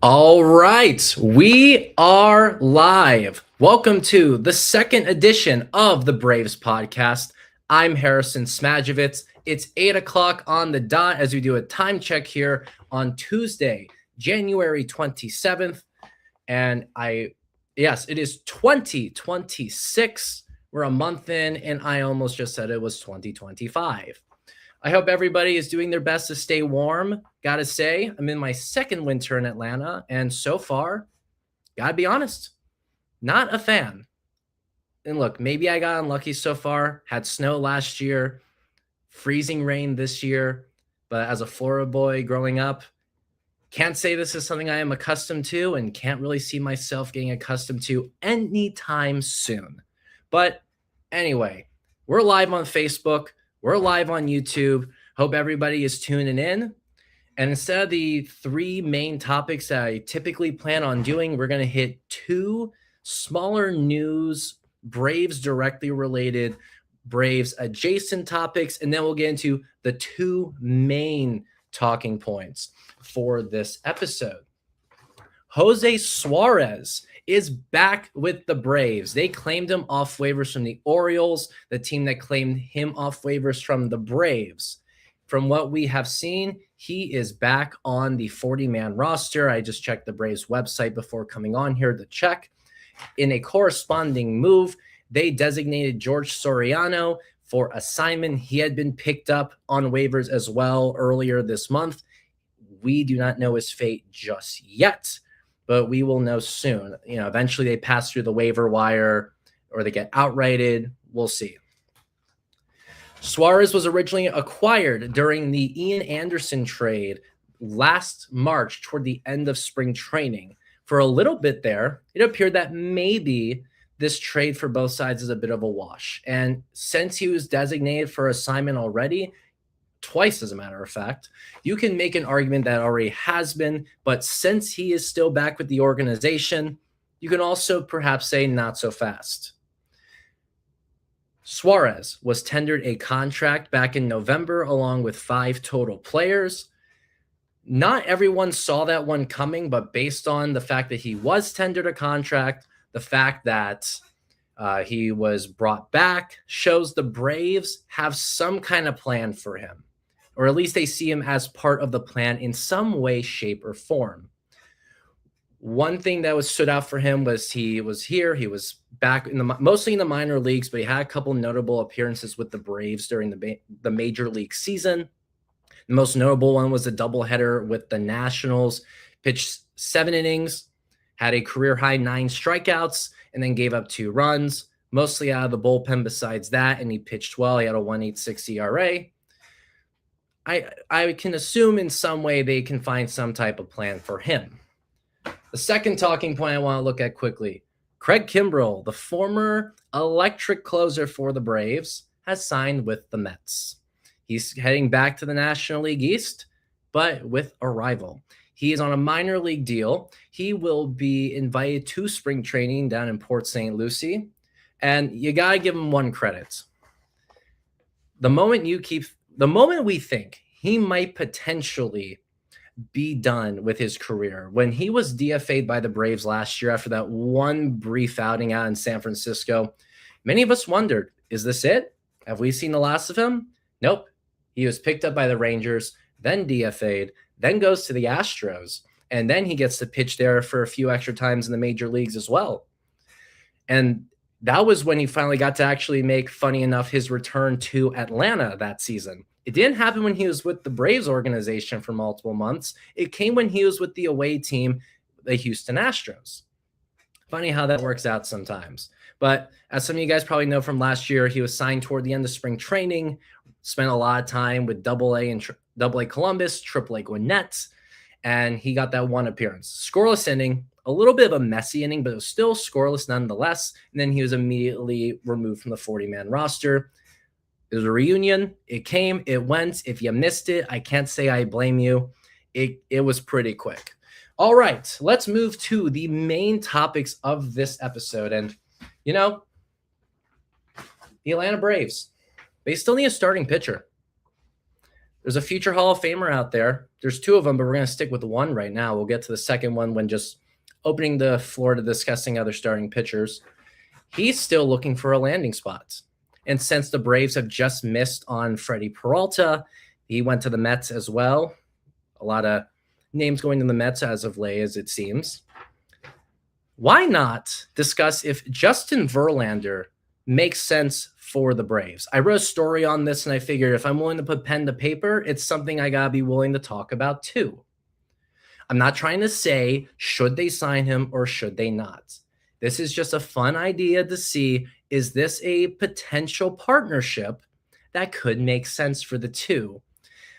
All right, we are live. Welcome to the second edition of the Braves podcast. I'm Harrison Smajovits. It's 8 o'clock on the dot as we do a time check here on Tuesday, January 27th. And yes, it is 2026. We're a month in, and I almost just said it was 2025. I hope everybody is doing their best to stay warm. Gotta say, I'm in my second winter in Atlanta, and so far, gotta be honest, not a fan. And look, maybe I got unlucky so far. Had snow last year, freezing rain this year, but as a Florida boy growing up, can't say this is something I am accustomed to and can't really see myself getting accustomed to anytime soon. But anyway, we're live on Facebook. We're live on YouTube. Hope everybody is tuning in. And instead of the three main topics that I typically plan on doing, we're going to hit two smaller news, Braves directly related, Braves adjacent topics, and then we'll get into the two main talking points for this episode. Jose Suarez is back with the Braves. They claimed him off waivers from the Orioles, the team that claimed him off waivers from the Braves. From what we have seen, he is back on the 40-man roster. I just checked the Braves website before coming on here to check. In a corresponding move, they designated George Soriano for assignment. He had been picked up on waivers as well earlier this month. We do not know his fate just yet, but we will know soon. Eventually they pass through the waiver wire or they get outrighted. We'll see. Suarez was originally acquired during the Ian Anderson trade last March toward the end of spring training. For a little bit there, it appeared that maybe this trade for both sides is a bit of a wash. And since he was designated for assignment already, twice as a matter of fact, you can make an argument that already has been, but since he is still back with the organization, you can also perhaps say not so fast. Suarez was tendered a contract back in November along with 5 total players. Not everyone saw that one coming, but based on the fact that he was tendered a contract, the fact that he was brought back shows the Braves have some kind of plan for him, or at least they see him as part of the plan in some way, shape, or form. One thing that stood out for him was he was back mostly in the minor leagues, but he had a couple notable appearances with the Braves during the major league season. The most notable one was a doubleheader with the Nationals. Pitched 7 innings, had a career-high 9 strikeouts, and then gave up 2 runs, mostly out of the bullpen besides that, and he pitched well. He had a 1.86 ERA. I can assume in some way they can find some type of plan for him. The second talking point I want to look at quickly, Craig Kimbrell, the former electric closer for the Braves, has signed with the Mets. He's heading back to the National League East, but with a rival. He is on a minor league deal. He will be invited to spring training down in Port St. Lucie, and you got to give him one credit. The moment we think he might potentially be done with his career, when he was DFA'd by the Braves last year after that one brief outing out in San Francisco, many of us wondered, is this it? Have we seen the last of him? Nope. He was picked up by the Rangers, then DFA'd, then goes to the Astros, and then he gets to pitch there for a few extra times in the major leagues as well. And that was when he finally got to actually make, funny enough, his return to Atlanta that season. It didn't happen when he was with the Braves organization for multiple months. It came when he was with the away team, the Houston Astros. Funny how that works out sometimes. But as some of you guys probably know from last year, he was signed toward the end of spring training, spent a lot of time with AA and AA Columbus, AAA Gwinnett, and he got that one appearance. Scoreless inning, a little bit of a messy inning, but it was still scoreless nonetheless. And then he was immediately removed from the 40-man roster. It was a reunion. It came, it went. If you missed it, I can't say I blame you. It was pretty quick. All right, let's move to the main topics of this episode. And, the Atlanta Braves, they still need a starting pitcher. There's a future Hall of Famer out there. There's two of them, but we're going to stick with one right now. We'll get to the second one when just opening the floor to discussing other starting pitchers. He's still looking for a landing spot. And since the Braves have just missed on Freddie Peralta, he went to the Mets as well. A lot of names going to the Mets as of late, as it seems. Why not discuss if Justin Verlander makes sense for the Braves? I wrote a story on this, and I figured if I'm willing to put pen to paper, it's something I got to be willing to talk about too. I'm not trying to say, should they sign him or should they not? This is just a fun idea to see, is this a potential partnership that could make sense for the two?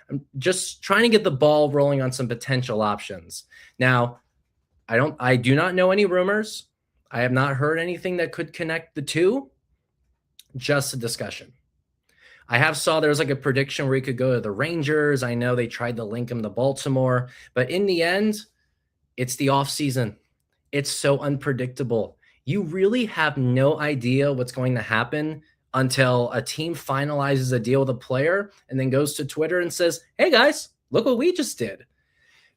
I'm just trying to get the ball rolling on some potential options. Now, I do not know any rumors. I have not heard anything that could connect the two. Just a discussion. I have saw there was like a prediction where he could go to the Rangers. I know they tried to link him to Baltimore, but in the end, it's the offseason. It's so unpredictable. You really have no idea what's going to happen until a team finalizes a deal with a player and then goes to Twitter and says, hey guys, look what we just did.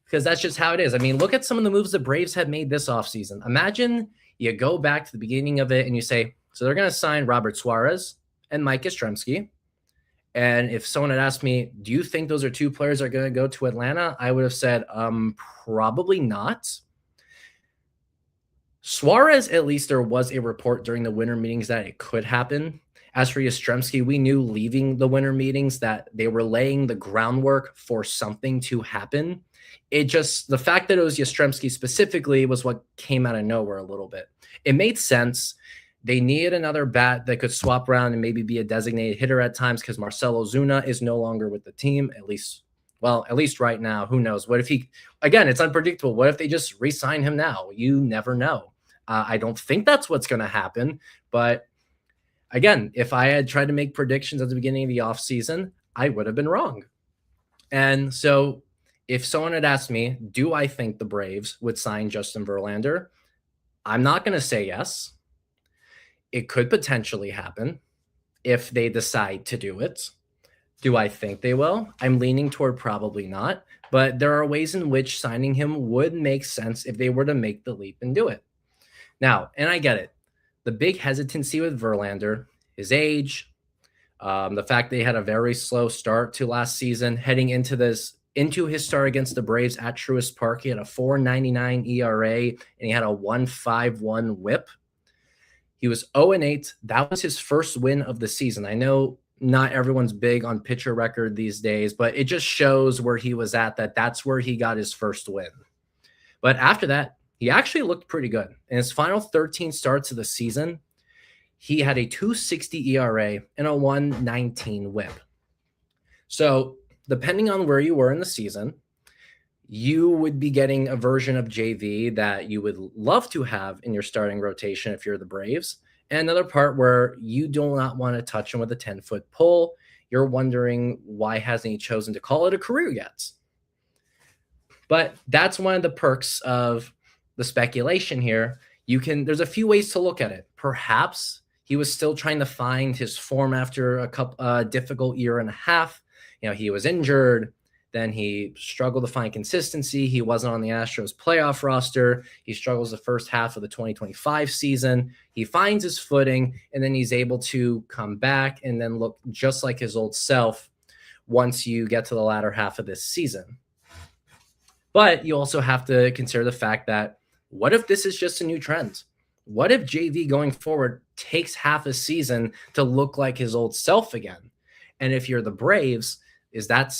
Because that's just how it is. I mean, look at some of the moves the Braves have made this offseason. Imagine you go back to the beginning of it and you say, so they're going to sign Robert Suarez and Mike Yastrzemski. And if someone had asked me, do you think those are two players that are going to go to Atlanta? I would have said, probably not. Suarez, at least there was a report during the winter meetings that it could happen. As for Yastrzemski, we knew leaving the winter meetings that they were laying the groundwork for something to happen. It just, the fact that it was Yastrzemski specifically was what came out of nowhere a little bit. It made sense. They needed another bat that could swap around and maybe be a designated hitter at times because Marcell Ozuna is no longer with the team, at least right now. Who knows? What if he, again, it's unpredictable. What if they just re-sign him now? You never know. I don't think that's what's going to happen. But again, if I had tried to make predictions at the beginning of the offseason, I would have been wrong. And so if someone had asked me, do I think the Braves would sign Justin Verlander? I'm not going to say yes. It could potentially happen if they decide to do it. Do I think they will? I'm leaning toward probably not, but there are ways in which signing him would make sense if they were to make the leap and do it. Now, and I get it, the big hesitancy with Verlander, his age, the fact they had a very slow start to last season, heading into his start against the Braves at Truist Park, he had a 4.99 ERA and he had a 1.51 WHIP. He was 0-8. That was his first win of the season. I know not everyone's big on pitcher record these days, but it just shows where he was at, that's where he got his first win. But after that, he actually looked pretty good. In his final 13 starts of the season, he had a 2.60 ERA and a 1.19 WHIP. So depending on where you were in the season, you would be getting a version of JV that you would love to have in your starting rotation if you're the Braves, and another part where you do not want to touch him with a 10-foot pole. You're wondering why hasn't he chosen to call it a career yet? But that's one of the perks of the speculation here. There's a few ways to look at it. Perhaps he was still trying to find his form after a difficult year and a half. He was injured. Then he struggled to find consistency. He wasn't on the Astros playoff roster. He struggles the first half of the 2025 season. He finds his footing, and then he's able to come back and then look just like his old self once you get to the latter half of this season. But you also have to consider the fact that what if this is just a new trend? What if JV going forward takes half a season to look like his old self again? And if you're the Braves, is that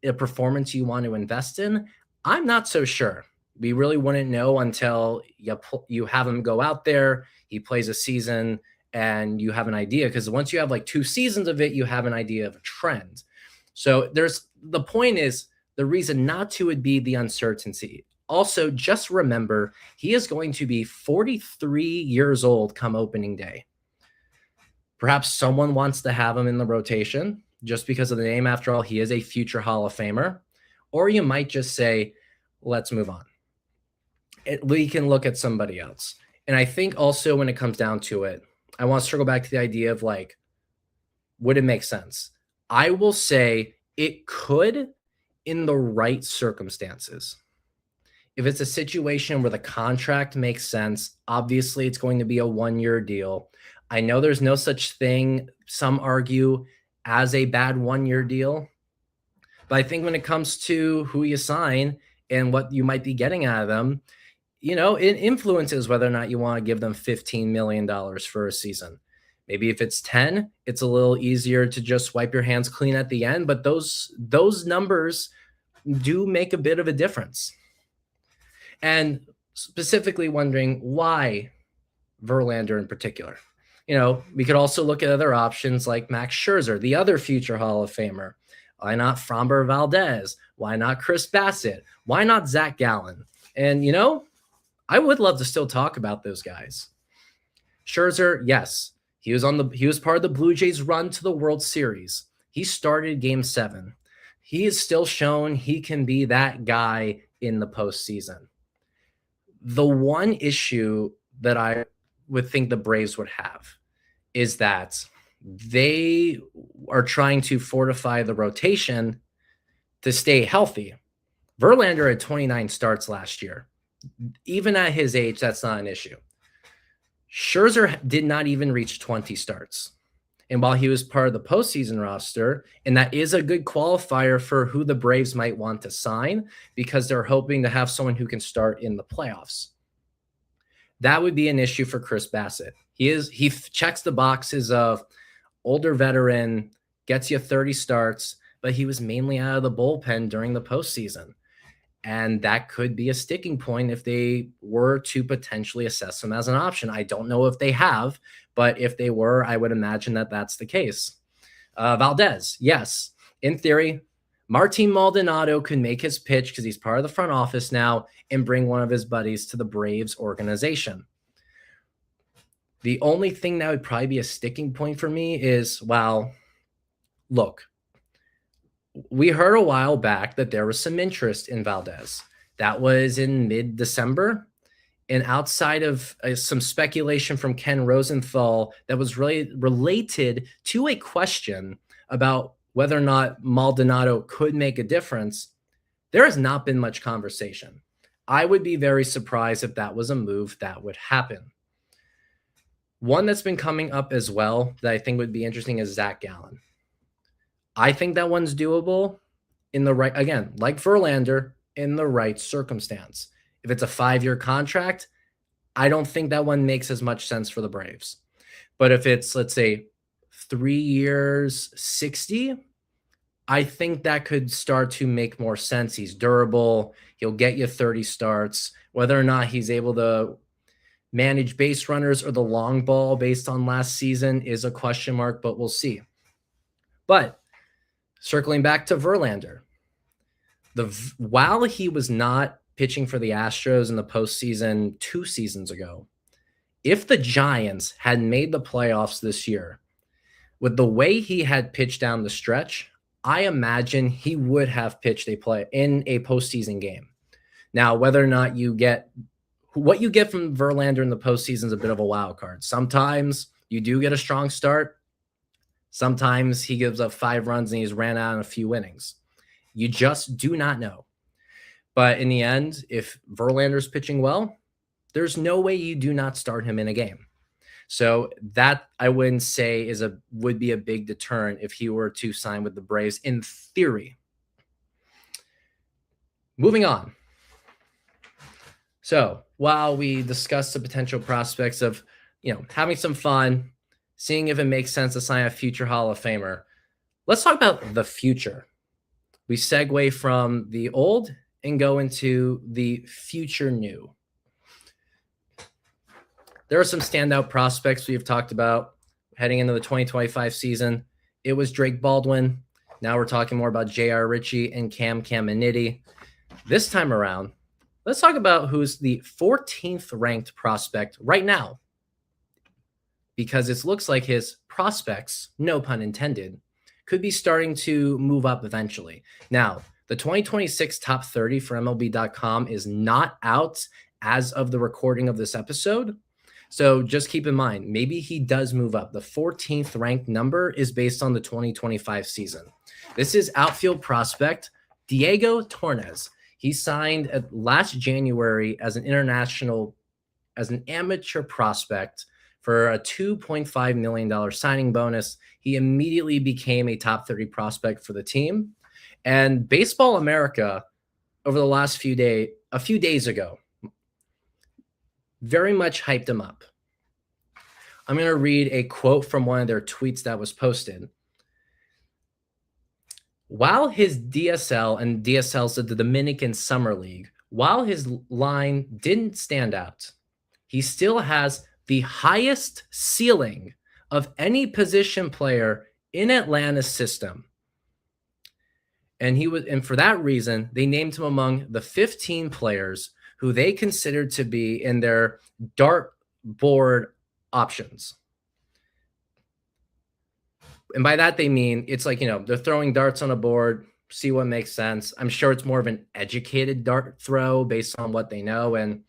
a performance you want to invest in? I'm not so sure. We really wouldn't know until you have him go out there, he plays a season, and you have an idea. Because once you have like 2 seasons of it, you have an idea of a trend. So the point is, the reason not to would be the uncertainty. Also, just remember, he is going to be 43 years old come opening day. Perhaps someone wants to have him in the rotation just because of the name. After all, he is a future Hall of Famer. Or you might just say, let's move on. We can look at somebody else. And I think also when it comes down to it, I want to circle back to the idea of would it make sense? I will say it could in the right circumstances. If it's a situation where the contract makes sense, obviously it's going to be a 1-year deal. I know there's no such thing, some argue, as a bad 1-year deal. But I think when it comes to who you sign and what you might be getting out of them, it influences whether or not you want to give them $15 million for a season. Maybe if it's 10, it's a little easier to just wipe your hands clean at the end, but those numbers do make a bit of a difference. And specifically wondering why Verlander in particular. We could also look at other options like Max Scherzer, the other future Hall of Famer. Why not Framber Valdez? Why not Chris Bassett? Why not Zach Gallen? And, I would love to still talk about those guys. Scherzer, yes, he was part of the Blue Jays' run to the World Series. He started Game 7. He has still shown he can be that guy in the postseason. The one issue that I would think the Braves would have is that they are trying to fortify the rotation to stay healthy. Verlander had 29 starts last year. Even at his age, that's not an issue. Scherzer did not even reach 20 starts. And while he was part of the postseason roster, and that is a good qualifier for who the Braves might want to sign because they're hoping to have someone who can start in the playoffs. That would be an issue for Chris Bassett. He checks the boxes of older veteran, gets you 30 starts, but he was mainly out of the bullpen during the postseason. And that could be a sticking point if they were to potentially assess him as an option. I don't know if they have, but if they were, I would imagine that that's the case. Valdez, yes, in theory, Martin Maldonado could make his pitch because he's part of the front office now and bring one of his buddies to the Braves organization. The only thing that would probably be a sticking point for me is, look, we heard a while back that there was some interest in Valdez. That was in mid-December. And outside of some speculation from Ken Rosenthal that was really related to a question about whether or not Maldonado could make a difference, there has not been much conversation. I would be very surprised if that was a move that would happen. One that's been coming up as well that I think would be interesting is Zach Gallen. I think that one's doable in the right, again, like Verlander, in the right circumstance. If it's a 5-year contract, I don't think that one makes as much sense for the Braves. But if it's, let's say, 3 years, 60, I think that could start to make more sense. He's durable. He'll get you 30 starts. Whether or not he's able to manage base runners or the long ball based on last season is a question mark, but we'll see. But circling back to Verlander, while he was not pitching for the Astros in the postseason 2 seasons ago, if the Giants had made the playoffs this year, with the way he had pitched down the stretch, I imagine he would have pitched in a postseason game. Now, whether or not what you get from Verlander in the postseason is a bit of a wild card. Sometimes you do get a strong start. Sometimes he gives up 5 runs and he's ran out in a few innings. You just do not know. But in the end, if Verlander's pitching well, there's no way you do not start him in a game. So that I wouldn't say would be a big deterrent if he were to sign with the Braves in theory. Moving on. So while we discuss the potential prospects of, having some fun, seeing if it makes sense to sign a future Hall of Famer, let's talk about the future. We segue from the old and go into the future new. There are some standout prospects we've talked about heading into the 2025 season. It was Drake Baldwin. Now we're talking more about J.R. Ritchie and Cam Caminiti. This time around, let's talk about who's the 14th ranked prospect right now, because it looks like his prospects, no pun intended, could be starting to move up eventually. Now, the 2026 top 30 for MLB.com is not out as of the recording of this episode. So just keep in mind, maybe he does move up. The 14th ranked number is based on the 2025 season. This is outfield prospect Diego Tornes. He signed last January as an amateur prospect for a $2.5 million signing bonus. He immediately became a top 30 prospect for the team. And Baseball America, over the last a few days ago, very much hyped him up. I'm going to read a quote from one of their tweets that was posted. While his DSL, and DSL's the Dominican Summer League, while his line didn't stand out, he still has the highest ceiling of any position player in Atlanta's system. And for that reason, they named him among the 15 players who they considered to be in their dartboard options. And by that, they mean it's like, they're throwing darts on a board, see what makes sense. I'm sure it's more of an educated dart throw based on what they know. And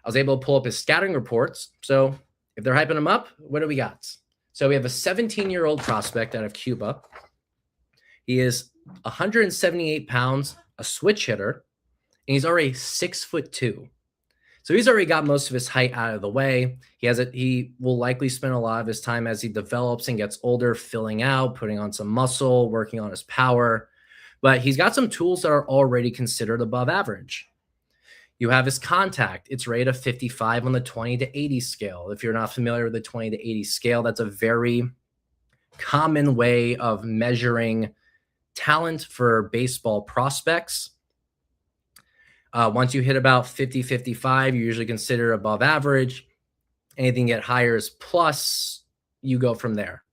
I was able to pull up his scouting reports. So if they're hyping him up, what do we got? So we have a 17-year-old prospect out of Cuba. He is 178 pounds, a switch hitter, and he's already 6'2". So he's already got most of his height out of the way. He will likely spend a lot of his time as he develops and gets older, filling out, putting on some muscle, working on his power. But he's got some tools that are already considered above average. You have his contact. It's rated a 55 on the 20 to 80 scale. If you're not familiar with the 20 to 80 scale, that's a very common way of measuring talent for baseball prospects. Once you hit about 50, 55, you usually consider above average. Anything get higher is plus, you go from there.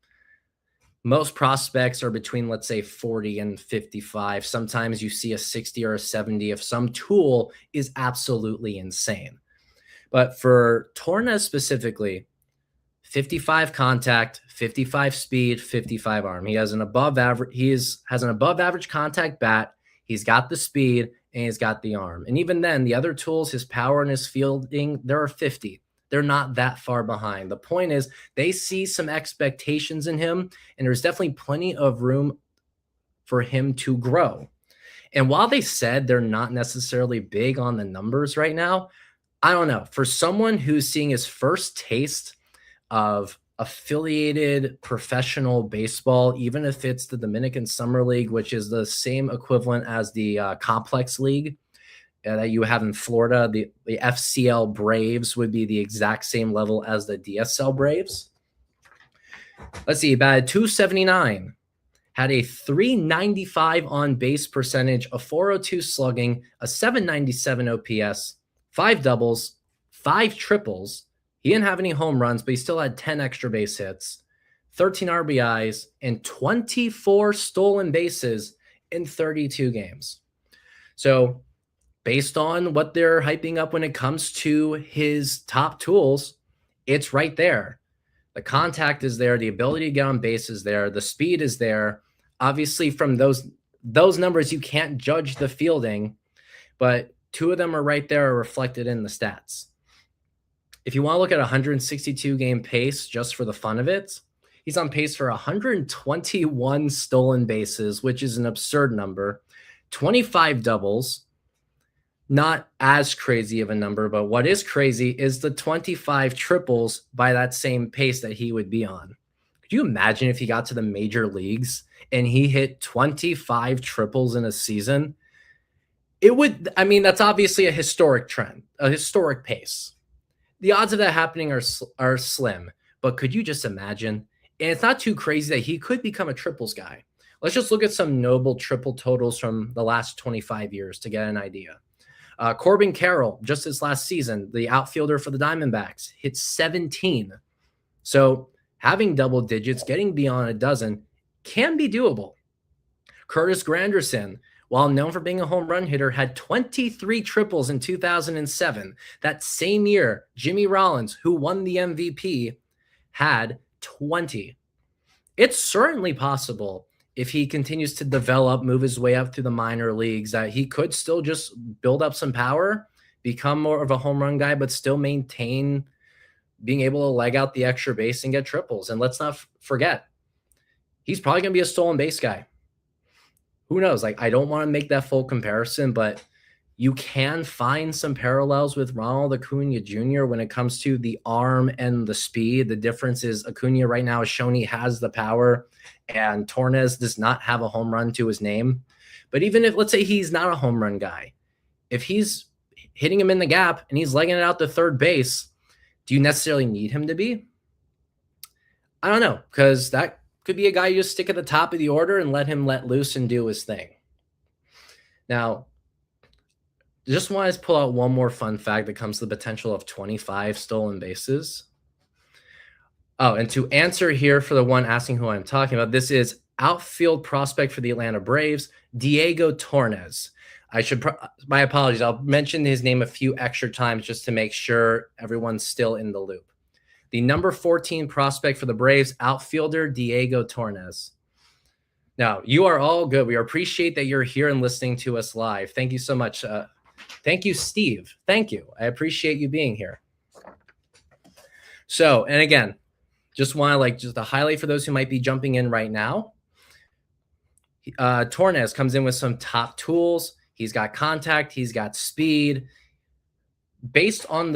Most prospects are between, let's say, 40 and 55. Sometimes you see a 60 or a 70 if some tool is absolutely insane. But for Tornes specifically, 55 contact, 55 speed, 55 arm. He has an above average. Has an above average contact bat. He's got the speed and he's got the arm. And even then, the other tools, his power and his fielding, there are 50. They're not that far behind. The point is they see some expectations in him, and there's definitely plenty of room for him to grow. And while they said they're not necessarily big on the numbers right now, I don't know. For someone who's seeing his first taste of affiliated professional baseball, even if it's the Dominican Summer League, which is the same equivalent as the Complex League that you have in Florida, the FCL Braves would be the exact same level as the DSL Braves. Let's see, batted 279, had a 395 on base percentage, a 402 slugging, a 797 OPS, 5 doubles, 5 triples. He didn't have any home runs, but he still had 10 extra base hits, 13 RBIs, and 24 stolen bases in 32 games. So based on what they're hyping up when it comes to his top tools, it's right there. The contact is there. The ability to get on base is there. The speed is there. Obviously, from those numbers, you can't judge the fielding, but 2 of them are right there, reflected in the stats. If you want to look at a 162 game pace just for the fun of it, he's on pace for 121 stolen bases, which is an absurd number, 25 doubles. Not as crazy of a number, but what is crazy is the 25 triples by that same pace that he would be on. Could you imagine if he got to the major leagues and he hit 25 triples in a season? That's obviously a historic trend, a historic pace. The odds of that happening are slim, but could you just imagine? And it's not too crazy that he could become a triples guy. Let's just look at some notable triple totals from the last 25 years to get an idea. Corbin Carroll, just this last season, the outfielder for the Diamondbacks, hit 17. So having double digits, getting beyond a dozen, can be doable. Curtis Granderson, while known for being a home run hitter, had 23 triples in 2007. That same year, Jimmy Rollins, who won the MVP, had 20. It's certainly possible, if he continues to develop, move his way up through the minor leagues, that he could still just build up some power, become more of a home run guy, but still maintain being able to leg out the extra base and get triples. And let's not forget, he's probably going to be a stolen base guy. Who knows? Like, I don't want to make that full comparison, but you can find some parallels with Ronald Acuna Jr. when it comes to the arm and the speed. The difference is Acuna right now has shown he has the power, and Torres does not have a home run to his name. But even if, let's say he's not a home run guy, if he's hitting him in the gap and he's legging it out to third base, do you necessarily need him to be? I don't know, because that could be a guy you just stick at the top of the order and let him let loose and do his thing. Now, just wanted to pull out one more fun fact that comes to the potential of 25 stolen bases. Oh, and to answer here for the one asking who I'm talking about, this is outfield prospect for the Atlanta Braves, Diego Torres. My apologies. I'll mention his name a few extra times just to make sure everyone's still in the loop. The number 14 prospect for the Braves, outfielder Diego Torres. Now, you are all good. We appreciate that you're here and listening to us live. Thank you so much. Thank you, Steve. Thank you. I appreciate you being here. So, and again, just want to just a highlight for those who might be jumping in right now. Torres comes in with some top tools. He's got contact. He's got speed. Based on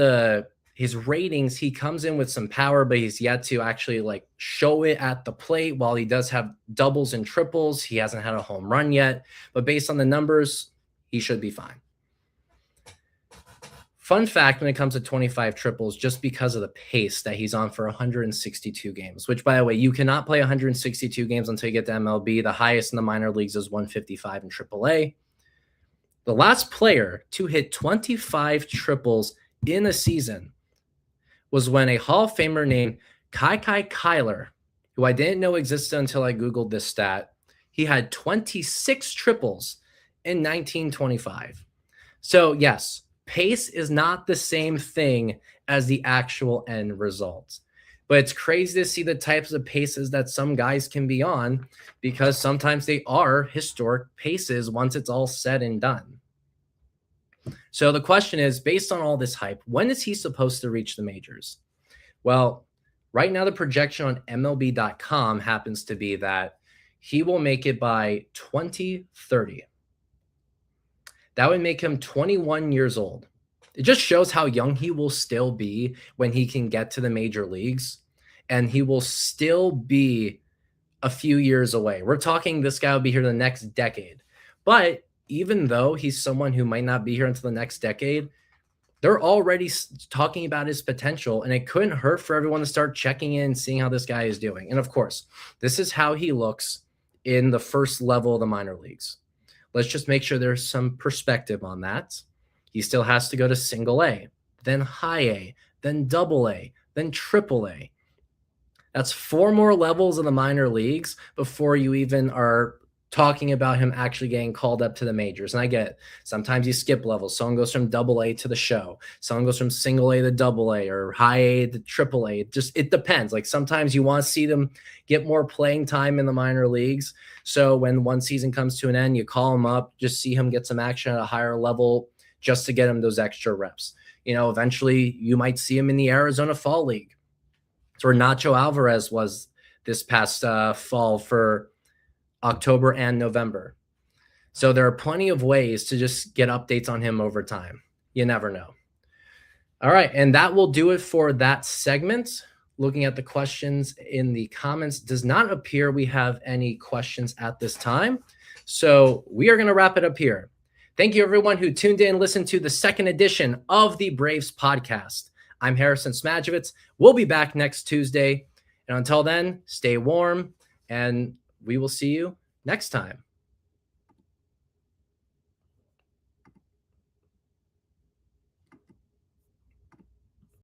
his ratings, he comes in with some power, but he's yet to actually show it at the plate. While he does have doubles and triples, he hasn't had a home run yet. But based on the numbers, he should be fine. Fun fact when it comes to 25 triples, just because of the pace that he's on for 162 games, which, by the way, you cannot play 162 games until you get to MLB. The highest in the minor leagues is 155 in AAA. The last player to hit 25 triples in a season was when a Hall of Famer named Kai Kyler, who I didn't know existed until I Googled this stat, he had 26 triples in 1925. So, yes, pace is not the same thing as the actual end result. But it's crazy to see the types of paces that some guys can be on, because sometimes they are historic paces once it's all said and done. So the question is, based on all this hype, when is he supposed to reach the majors? Well, right now the projection on MLB.com happens to be that he will make it by 2030. That would make him 21 years old. It just shows how young he will still be when he can get to the major leagues, and he will still be a few years away. We're talking this guy will be here the next decade. But even though he's someone who might not be here until the next decade, they're already talking about his potential, and it couldn't hurt for everyone to start checking in and seeing how this guy is doing. And of course, this is how he looks in the first level of the minor leagues. Let's just make sure there's some perspective on that. He still has to go to single A, then high A, then double A, then triple A. That's 4 more levels of the minor leagues before you even are talking about him actually getting called up to the majors. And I get it. Sometimes you skip levels. Someone goes from double A to the show. Someone goes from single A to double A, or high A to triple A. It depends. Sometimes you want to see them get more playing time in the minor leagues. So when one season comes to an end, you call him up, just see him get some action at a higher level just to get him those extra reps. Eventually you might see him in the Arizona Fall League. It's where Nacho Alvarez was this past fall for October and November. So there are plenty of ways to just get updates on him over time. You never know. All right. And that will do it for that segment. Looking at the questions in the comments, does not appear we have any questions at this time. So we are going to wrap it up here. Thank you, everyone who tuned in and listened to the second edition of the Braves podcast. I'm Harrison Smajovits. We'll be back next Tuesday. And until then, stay warm, and we will see you next time.